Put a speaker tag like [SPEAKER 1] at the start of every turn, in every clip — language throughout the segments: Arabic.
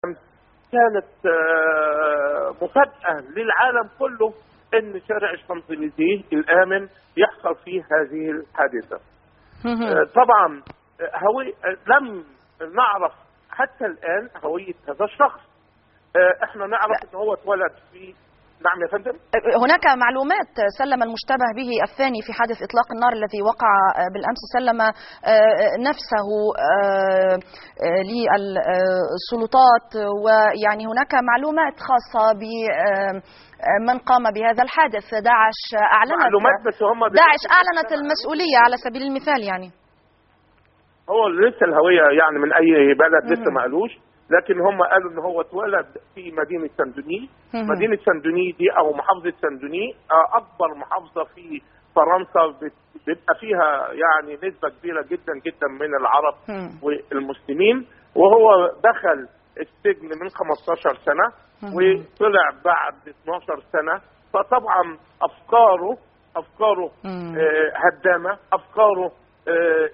[SPEAKER 1] كانت مفاجأة للعالم كله ان شارع الشانزليزيه الآمن يحصل فيه هذه الحادثة. طبعا لم نعرف حتى الآن هوية هذا الشخص. احنا نعرف ان هو اتولد في. نعم يا فندم.
[SPEAKER 2] هناك معلومات سلم المشتبه به الثاني في حادث إطلاق النار الذي وقع بالأمس، سلم نفسه للسلطات، ويعني هناك معلومات خاصة بمن قام بهذا الحادث. داعش أعلنت المسؤولية على سبيل المثال. يعني
[SPEAKER 1] هو لسه الهوية يعني من أي بلد لسه ما قالوش، لكن هم قالوا ان هو اتولد في مدينة سان-دوني. مدينة سان-دوني دي او محافظة سان-دوني اكبر محافظة في فرنسا، بيبقى فيها يعني نسبة كبيرة جدا جدا من العرب والمسلمين. وهو دخل السجن من 15 سنة وطلع بعد 12 سنة. فطبعا افكاره هدامة، افكاره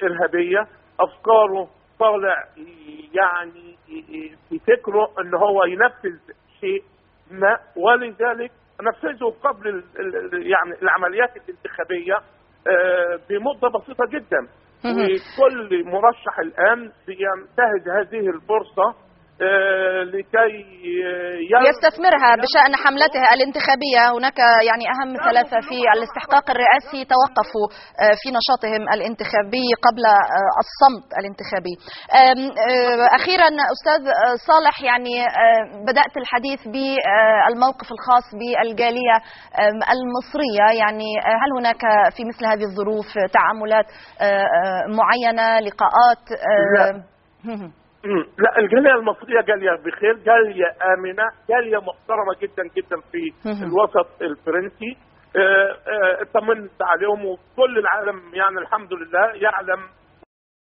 [SPEAKER 1] ارهابية، افكاره طالع يعني في فكره ان هو ينفذ شيء ما، ولذلك نفذه قبل يعني العمليات الانتخابيه بمده بسيطه جدا. وكل مرشح الان بينتهز هذه الفرصه لكي
[SPEAKER 2] يستثمرها بشأن حملته الانتخابية. هناك يعني أهم ثلاثة في الاستحقاق الرئاسي توقفوا في نشاطهم الانتخابي قبل الصمت الانتخابي. أخيرا أستاذ صالح، يعني بدأت الحديث بالموقف الخاص بالجالية المصرية. يعني هل هناك في مثل هذه الظروف تعاملات معينة، لقاءات؟
[SPEAKER 1] لا، الجالية المصرية جالية بخير، جالية آمنة، جالية محترمة جدا جدا في الوسط الفرنسي. اطمنت عليهم، وكل العالم يعني الحمد لله يعلم